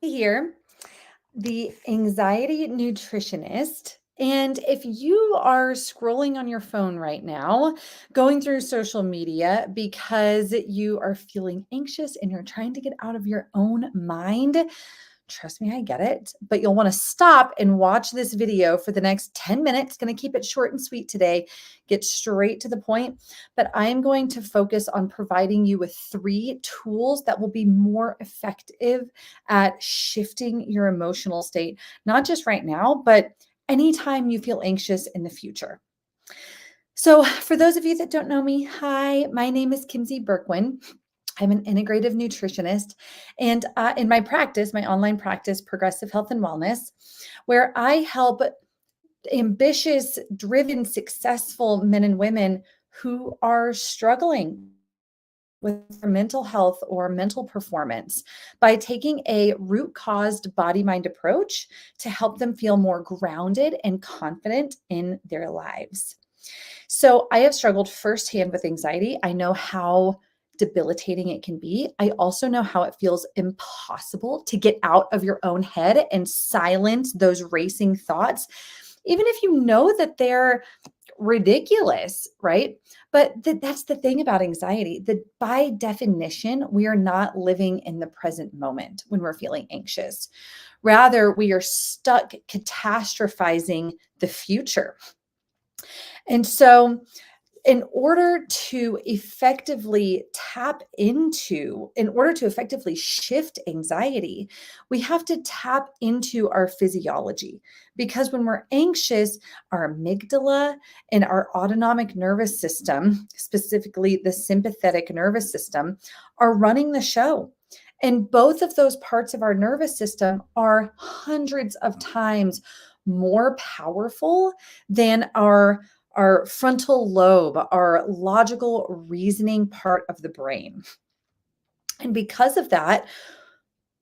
Here, the anxiety nutritionist. And if you are scrolling on your phone right now, going through social media because you are feeling anxious and you're trying to get out of your own mind, trust me, I get it. But you'll want to stop and watch this video for the next 10 minutes. Going to keep it short and sweet today, get straight to the point. But I'm going to focus on providing you with 3 tools that will be more effective at shifting your emotional state, not just right now, but anytime you feel anxious in the future. So, for those of you that don't know me, hi, my name is Kimsey Berkwin. I'm an integrative nutritionist. And in my practice, my online practice, Progressive Health and Wellness, where I help ambitious, driven, successful men and women who are struggling with their mental health or mental performance by taking a root caused body mind approach to help them feel more grounded and confident in their lives. So I have struggled firsthand with anxiety. I know how debilitating it can be. I also know how it feels impossible to get out of your own head and silence those racing thoughts, even if you know that they're ridiculous, right? But that's the thing about anxiety, that by definition, we are not living in the present moment when we're feeling anxious. Rather, we are stuck catastrophizing the future. And so, in order to effectively shift anxiety, we have to tap into our physiology. Because when we're anxious, our amygdala and our autonomic nervous system, specifically the sympathetic nervous system, are running the show. And both of those parts of our nervous system are hundreds of times more powerful than our frontal lobe, our logical reasoning part of the brain. And because of that,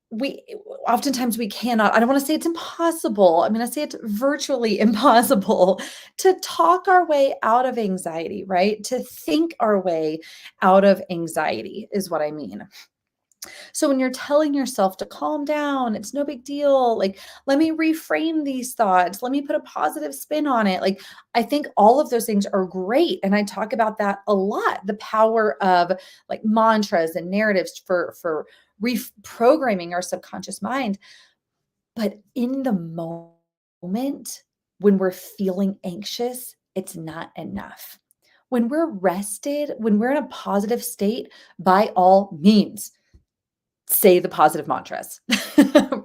we oftentimes we cannot, I don't want to say it's impossible. I'm going to say it's virtually impossible to talk our way out of anxiety, right? To think our way out of anxiety is what I mean. So when you're telling yourself to calm down, it's no big deal. Like, let me reframe these thoughts. Let me put a positive spin on it. Like, I think all of those things are great. And I talk about that a lot, the power of like mantras and narratives for reprogramming our subconscious mind. But in the moment, when we're feeling anxious, it's not enough. When we're rested, when we're in a positive state, by all means, say the positive mantras,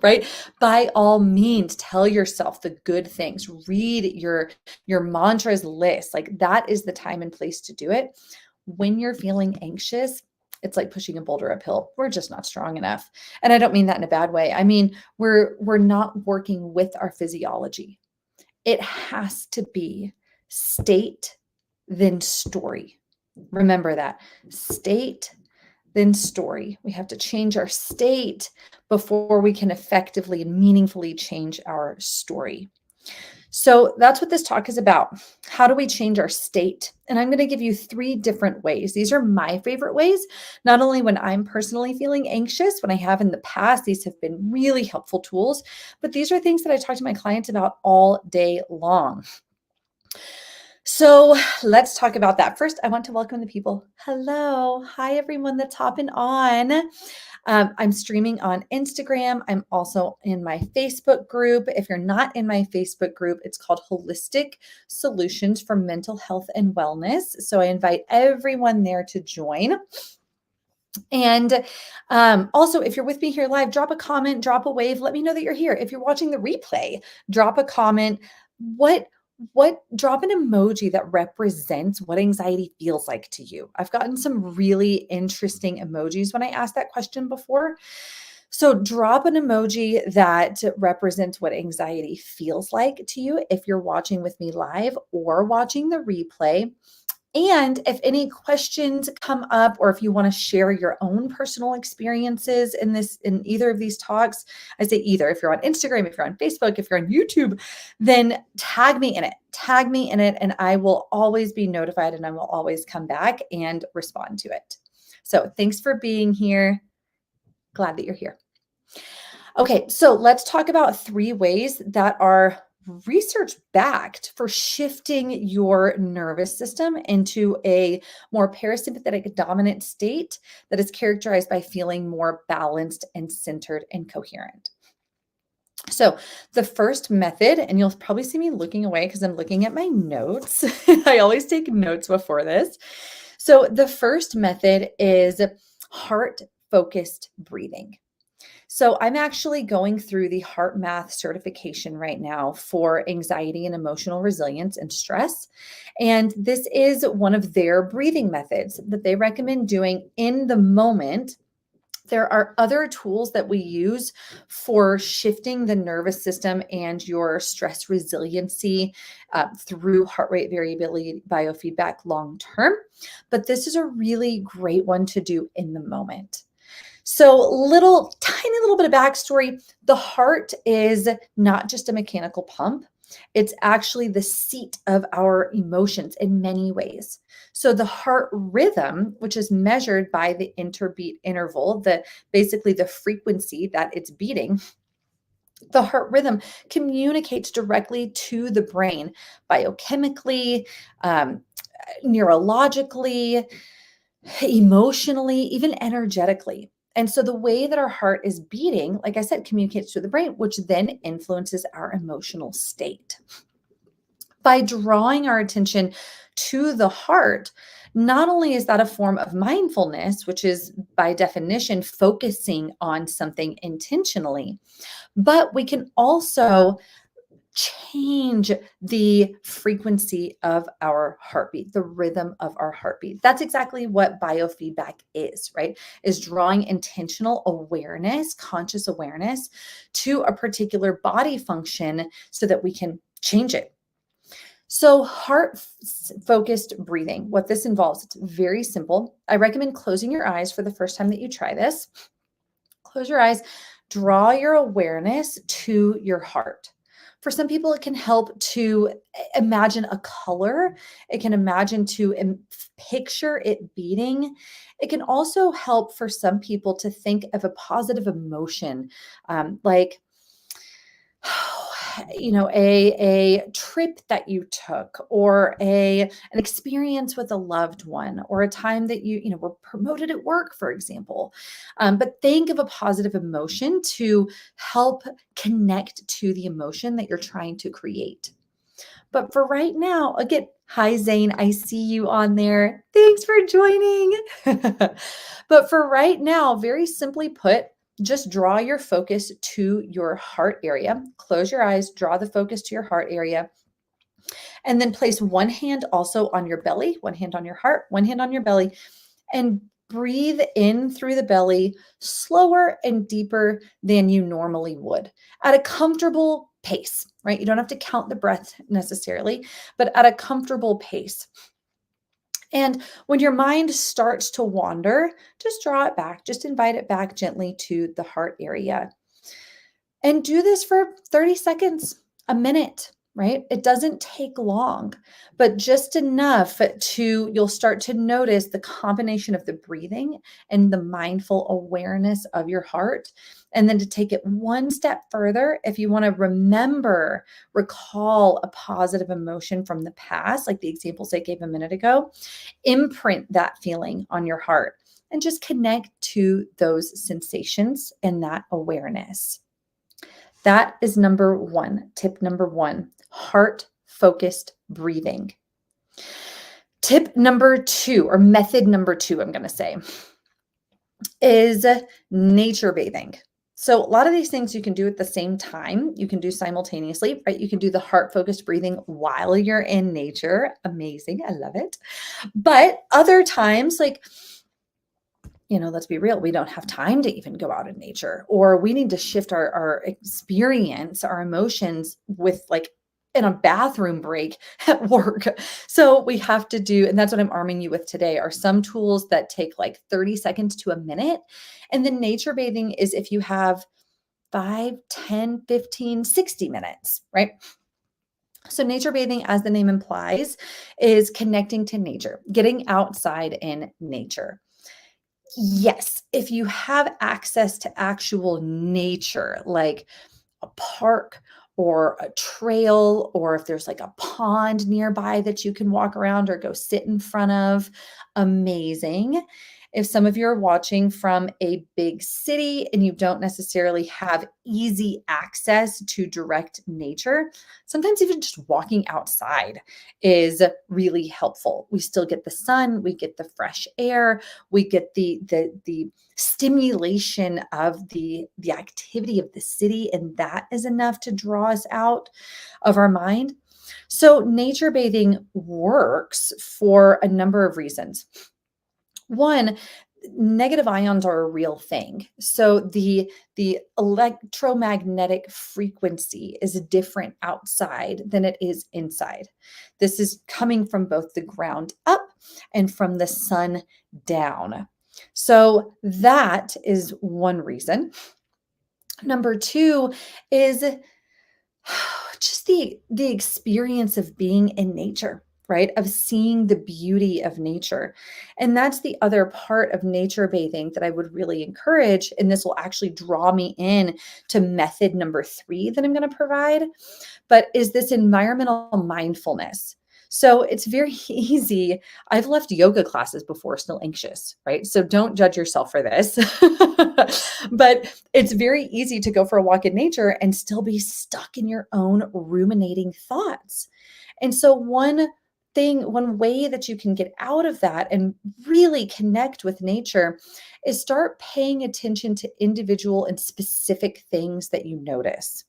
right? By all means, tell yourself the good things. Read your mantras list. Like that is the time and place to do it. When you're feeling anxious, it's like pushing a boulder uphill. We're just not strong enough. And I don't mean that in a bad way. I mean, we're not working with our physiology. It has to be state, then story. Remember that. State, then story. We have to change our state before we can effectively and meaningfully change our story. So that's what this talk is about. How do we change our state? And I'm going to give you 3 different ways. These are my favorite ways, not only when I'm personally feeling anxious, when I have in the past, these have been really helpful tools, but these are things that I talk to my clients about all day long. So let's talk about that. First, I want to welcome the people. Hello. Hi, everyone that's hopping on. I'm streaming on Instagram. I'm also in my Facebook group. If you're not in my Facebook group, it's called Holistic Solutions for Mental Health and Wellness. So I invite everyone there to join. And also, if you're with me here live, drop a comment, drop a wave. Let me know that you're here. If you're watching the replay, drop a comment. Drop an emoji that represents what anxiety feels like to you. I've gotten some really interesting emojis when I asked that question before. So drop an emoji that represents what anxiety feels like to you if you're watching with me live or watching the replay. And if any questions come up, or if you want to share your own personal experiences in either of these talks, I say either. If you're on Instagram, if you're on Facebook, if you're on YouTube, then tag me in it. Tag me in it, and I will always be notified, and I will always come back and respond to it. So thanks for being here. Glad that you're here. Okay, so let's talk about 3 ways that are research backed for shifting your nervous system into a more parasympathetic dominant state that is characterized by feeling more balanced and centered and coherent. So, the first method, and you'll probably see me looking away because I'm looking at my notes. I always take notes before this. So, the first method is heart focused breathing. So I'm actually going through the Heart Math certification right now for anxiety and emotional resilience and stress. And this is one of their breathing methods that they recommend doing in the moment. There are other tools that we use for shifting the nervous system and your stress resiliency through heart rate variability biofeedback long term. But this is a really great one to do in the moment. So, tiny little bit of backstory. The heart is not just a mechanical pump, it's actually the seat of our emotions in many ways. So, the heart rhythm, which is measured by the interbeat interval, basically the frequency that it's beating, the heart rhythm communicates directly to the brain biochemically, um, neurologically, emotionally, even energetically. And so the way that our heart is beating, like I said, communicates to the brain, which then influences our emotional state. By drawing our attention to the heart, not only is that a form of mindfulness, which is by definition focusing on something intentionally, but we can also change the frequency of our heartbeat, the rhythm of our heartbeat. That's exactly what biofeedback is, right? Is drawing intentional awareness, conscious awareness to a particular body function so that we can change it. So, heart focused breathing, what this involves, it's very simple. I recommend closing your eyes for the first time that you try this. Close your eyes, draw your awareness to your heart. For some people, it can help to imagine a color. It can imagine to picture it beating. It can also help for some people to think of a positive emotion, like a trip that you took, or an experience with a loved one, or a time that you were promoted at work, for example. But think of a positive emotion to help connect to the emotion that you're trying to create. But for right now, again, hi Zane, I see you on there. Thanks for joining. But for right now, very simply put, just draw your focus to your heart area. Close your eyes, draw the focus to your heart area, and then place one hand also on your belly, one hand on your heart, one hand on your belly, and breathe in through the belly slower and deeper than you normally would at a comfortable pace, right? You don't have to count the breath necessarily, but at a comfortable pace. And when your mind starts to wander, just draw it back, just invite it back gently to the heart area. And do this for 30 seconds, a minute, right? It doesn't take long, but just enough you'll start to notice the combination of the breathing and the mindful awareness of your heart. And then to take it one step further, if you want to recall a positive emotion from the past, like the examples I gave a minute ago, imprint that feeling on your heart and just connect to those sensations and that awareness. That is number one, tip number one, heart focused breathing. Tip number two, or method number two, I'm going to say, is nature bathing. So, a lot of these things you can do at the same time. You can do simultaneously, right? You can do the heart focused breathing while you're in nature. Amazing. I love it. But other times, like, let's be real, we don't have time to even go out in nature, or we need to shift our experience, our emotions with like in a bathroom break at work. So we have to do, and that's what I'm arming you with today, are some tools that take like 30 seconds to a minute. And then nature bathing is if you have 5, 10, 15, 60 minutes, right? So, nature bathing, as the name implies, is connecting to nature, getting outside in nature. Yes, if you have access to actual nature, like a park or a trail, or if there's like a pond nearby that you can walk around or go sit in front of, amazing. If some of you are watching from a big city and you don't necessarily have easy access to direct nature, sometimes even just walking outside is really helpful. We still get the sun, we get the fresh air, we get the stimulation of the activity of the city, and that is enough to draw us out of our mind. So nature bathing works for a number of reasons. One, negative ions are a real thing. So the electromagnetic frequency is different outside than it is inside. This is coming from both the ground up and from the sun down. So that is one reason. Number two is just the experience of being in nature, right? Of seeing the beauty of nature. And that's the other part of nature bathing that I would really encourage. And this will actually draw me in to method number 3 that I'm going to provide, but is this environmental mindfulness. So it's very easy. I've left yoga classes before still anxious, right? So don't judge yourself for this. But it's very easy to go for a walk in nature and still be stuck in your own ruminating thoughts. And so one way that you can get out of that and really connect with nature is start paying attention to individual and specific things that you notice.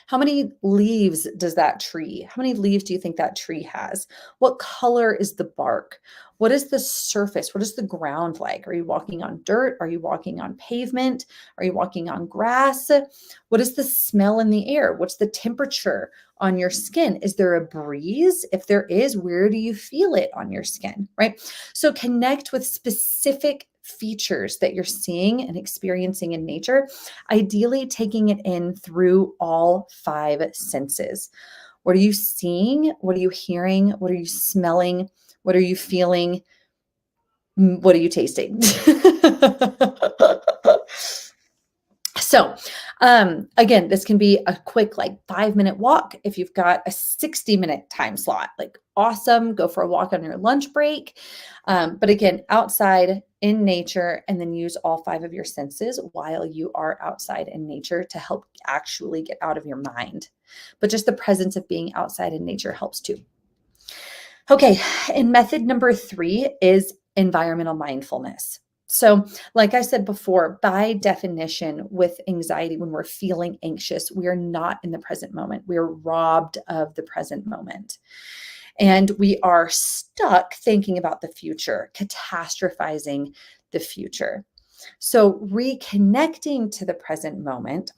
How many leaves does that tree? How many leaves do you think that tree has? What color is the bark? What is the surface? What is the ground like? Are you walking on dirt? Are you walking on pavement? Are you walking on grass? What is the smell in the air? What's the temperature on your skin? Is there a breeze? If there is, where do you feel it on your skin, right? So connect with specific features that you're seeing and experiencing in nature, ideally taking it in through all 5 senses. What are you seeing? What are you hearing? What are you smelling? What are you feeling? What are you tasting? So, again, this can be a quick, like 5-minute walk. If you've got a 60-minute time slot, like awesome, go for a walk on your lunch break. But again, outside in nature, and then use all 5 of your senses while you are outside in nature to help actually get out of your mind. But just the presence of being outside in nature helps too. Okay, and method number 3 is environmental mindfulness. So, like I said before, by definition, with anxiety, when we're feeling anxious, we are not in the present moment. We are robbed of the present moment. And we are stuck thinking about the future, catastrophizing the future. So, reconnecting to the present moment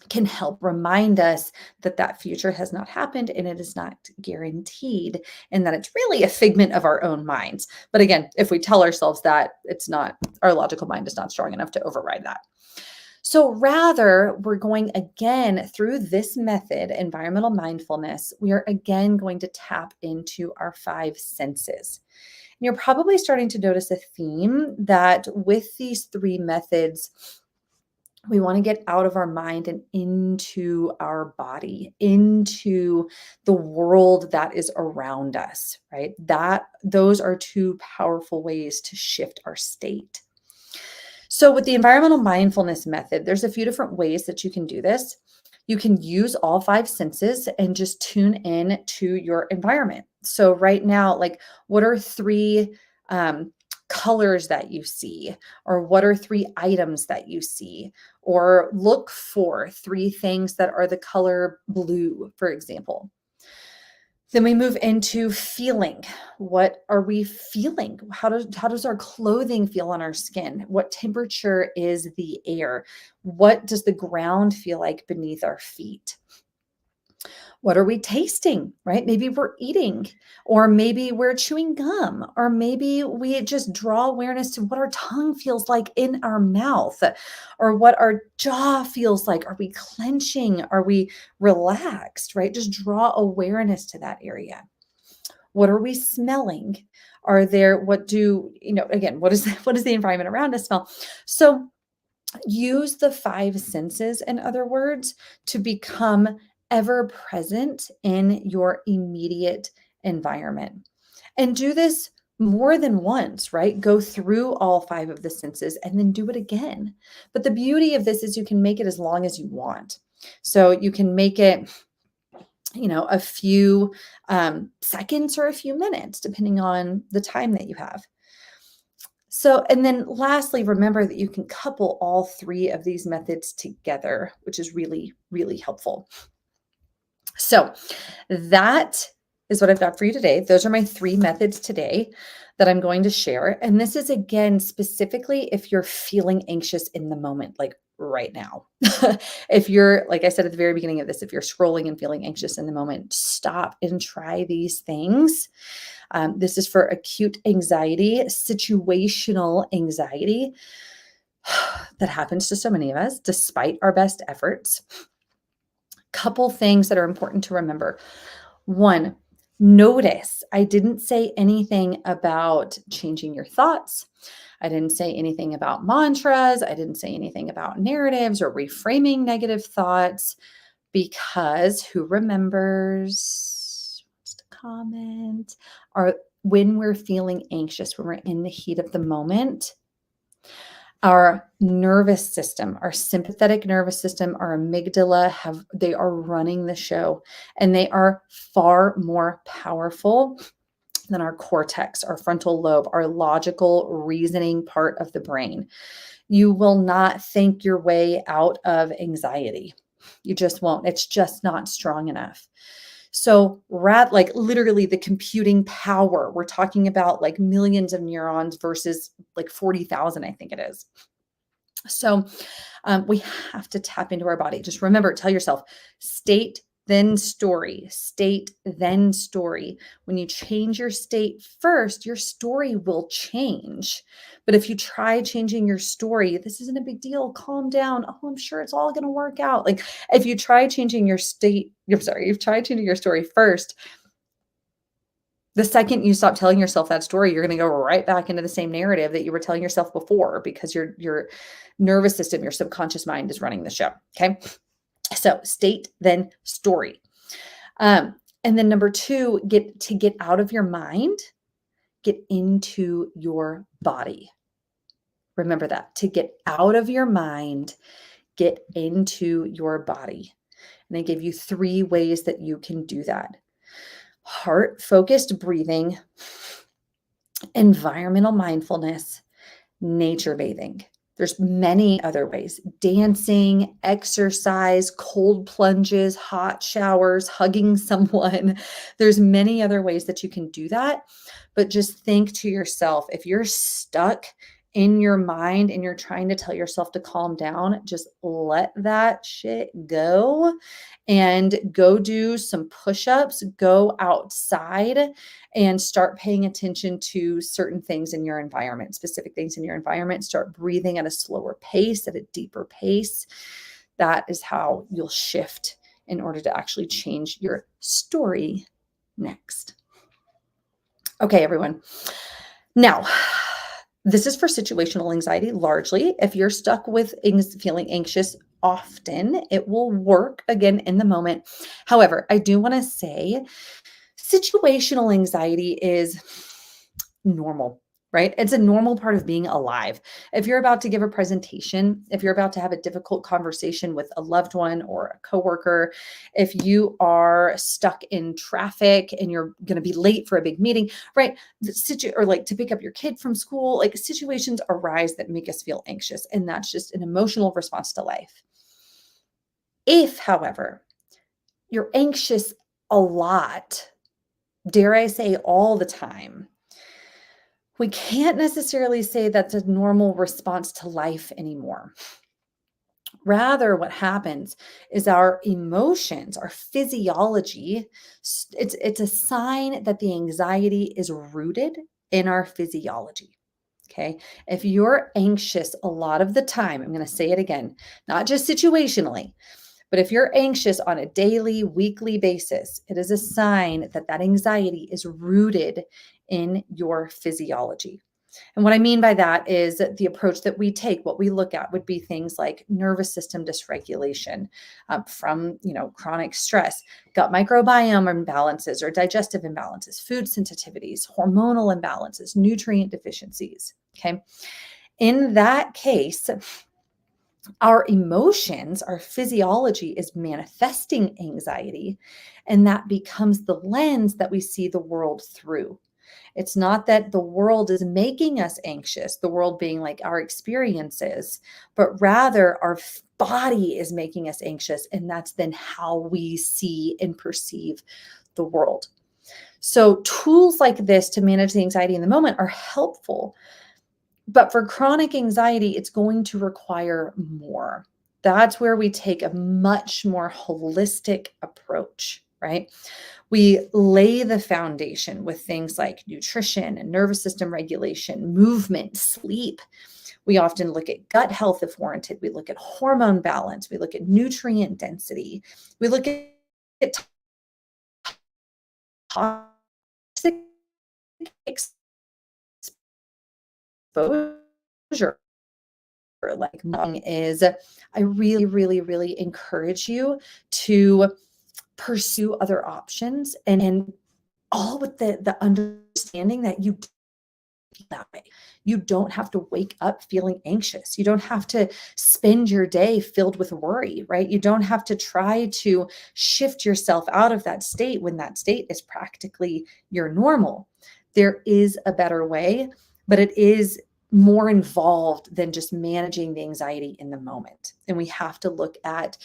can help remind us that that future has not happened and it is not guaranteed, and that it's really a figment of our own minds. But again, if we tell ourselves that, it's not, our logical mind is not strong enough to override that. So rather, we're going again through this method, environmental mindfulness, we are again going to tap into our 5 senses. And you're probably starting to notice a theme that with these 3 methods, we want to get out of our mind and into our body, into the world that is around us, right? Those are 2 powerful ways to shift our state. So with the environmental mindfulness method, there's a few different ways that you can do this. You can use all 5 senses and just tune in to your environment. So right now, like, what are 3 colors that you see? Or what are 3 items that you see? Or look for 3 things that are the color blue, for example. Then we move into feeling. What are we feeling? How does our clothing feel on our skin? What temperature is the air? What does the ground feel like beneath our feet? What are we tasting, right? Maybe we're eating, or maybe we're chewing gum, or maybe we just draw awareness to what our tongue feels like in our mouth, or what our jaw feels like. Are we clenching? Are we relaxed, right? Just draw awareness to that area. What are we smelling? Are there, again, what does the environment around us smell? So use the five senses, in other words, to become ever present in your immediate environment. And do this more than once, right? Go through all five of the senses and then do it again. But the beauty of this is you can make it as long as you want. So you can make it, a few seconds or a few minutes, depending on the time that you have. So, and then lastly, remember that you can couple all three of these methods together, which is really, really helpful. So that is what I've got for you today. Those are my three methods today that I'm going to share. And this is, again, specifically if you're feeling anxious in the moment, like right now. If you're, like I said at the very beginning of this, if you're scrolling and feeling anxious in the moment, stop and try these things. This is for acute anxiety, situational anxiety that happens to so many of us despite our best efforts. Couple things that are important to remember. One, notice I didn't say anything about changing your thoughts. I didn't say anything about mantras. I didn't say anything about narratives or reframing negative thoughts, because who remembers, wants to comment, or when we're feeling anxious, when we're in the heat of the moment, our nervous system, our sympathetic nervous system, our amygdala they are running the show, and they are far more powerful than our cortex, our frontal lobe, our logical reasoning part of the brain. You will not think your way out of anxiety. You just won't. It's just not strong enough. So like literally the computing power, we're talking about like millions of neurons versus like 40,000, I think it is. So we have to tap into our body. Just remember, tell yourself, state, then story, state, then story. When you change your state first, your story will change. But if you try changing your story, this isn't a big deal. Calm down. Oh, I'm sure it's all going to work out. Like if you try changing your you've tried changing your story first, the second you stop telling yourself that story, you're going to go right back into the same narrative that you were telling yourself before, because your nervous system, your subconscious mind is running the show. Okay. So state, then story. And then number two, get out of your mind, get into your body. Remember that, to get out of your mind, get into your body. And I gave you three ways that you can do that. Heart-focused breathing, environmental mindfulness, nature bathing. There's many other ways: dancing, exercise, cold plunges, hot showers, hugging someone. There's many other ways that you can do that. But just think to yourself, if you're stuck in your mind and you're trying to tell yourself to calm down, just let that shit go and go do some push-ups, go outside and start paying attention to certain things in your environment, specific things in your environment. Start breathing at a slower pace, at a deeper pace. That is how you'll shift in order to actually change your story next. Okay, everyone. Now, this is for situational anxiety largely. If you're stuck with feeling anxious often, it will work again in the moment. However, I do want to say situational anxiety is normal, right? It's a normal part of being alive. If you're about to give a presentation, if you're about to have a difficult conversation with a loved one or a coworker, if you are stuck in traffic and you're going to be late for a big meeting, right? Or like to pick up your kid from school, like situations arise that make us feel anxious. And that's just an emotional response to life. If, however, you're anxious a lot, dare I say all the time, we can't necessarily say that's a normal response to life anymore. Rather, what happens is our emotions, our physiology, it's a sign that the anxiety is rooted in our physiology. Okay. If you're anxious a lot of the time, I'm going to say it again, not just situationally, but if you're anxious on a daily, weekly basis, it is a sign that that anxiety is rooted in your physiology. And what I mean by that is that the approach that we take, what we look at would be things like nervous system dysregulation from, chronic stress, gut microbiome imbalances or digestive imbalances, food sensitivities, hormonal imbalances, nutrient deficiencies. Okay. In that case, our emotions, our physiology is manifesting anxiety, and that becomes the lens that we see the world through. It's not that the world is making us anxious, the world being like our experiences, but rather our body is making us anxious. And that's then how we see and perceive the world. So, tools like this to manage the anxiety in the moment are helpful. But for chronic anxiety, it's going to require more. That's where we take a much more holistic approach, right? We lay the foundation with things like nutrition and nervous system regulation, movement, sleep. We often look at gut health if warranted. We look at hormone balance. We look at nutrient density. We look at toxic exposure. Like mine is, I really, really, really encourage you to pursue other options and all with the understanding that you feel that way. You don't have to wake up feeling anxious. You don't have to spend your day filled with worry, right? You don't have to try to shift yourself out of that state when that state is practically your normal. There is a better way, but it is more involved than just managing the anxiety in the moment. And we have to look at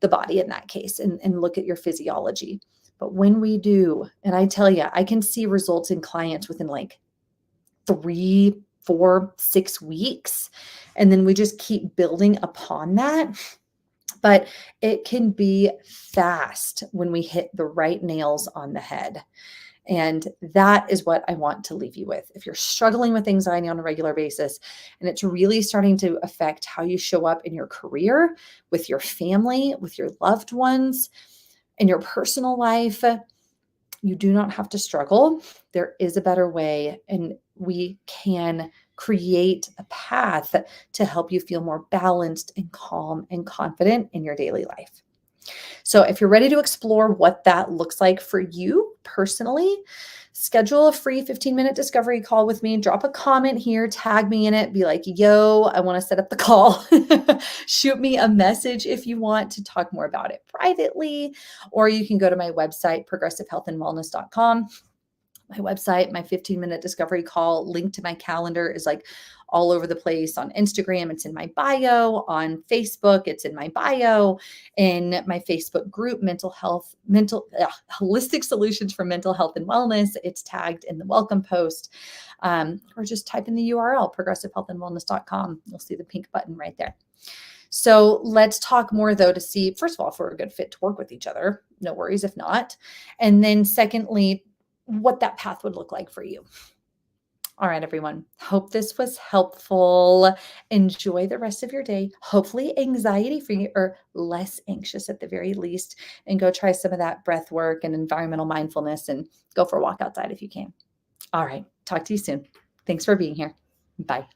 the body in that case and look at your physiology. But when we do, and I tell you, I can see results in clients within like 3, 4, 6 weeks. And then we just keep building upon that. But it can be fast when we hit the right nails on the head. And that is what I want to leave you with. If you're struggling with anxiety on a regular basis and it's really starting to affect how you show up in your career, with your family, with your loved ones, in your personal life, you do not have to struggle. There is a better way, and we can create a path to help you feel more balanced and calm and confident in your daily life. So, if you're ready to explore what that looks like for you personally, schedule a free 15-minute discovery call with me. Drop a comment here, tag me in it, be like, yo, I want to set up the call. Shoot me a message if you want to talk more about it privately, or you can go to my website, progressivehealthandwellness.com. My website, my 15-minute discovery call, link to my calendar is like all over the place. On Instagram, it's in my bio. On Facebook, it's in my bio. In my Facebook group, holistic solutions for mental health and wellness, it's tagged in the welcome post. Or just type in the URL, progressivehealthandwellness.com. You'll see the pink button right there. So let's talk more though to see, first of all, if we're a good fit to work with each other. No worries if not. And then secondly, what that path would look like for you. All right, everyone. Hope this was helpful. Enjoy the rest of your day. Hopefully anxiety-free or less anxious at the very least. And go try some of that breath work and environmental mindfulness and go for a walk outside if you can. All right. Talk to you soon. Thanks for being here. Bye.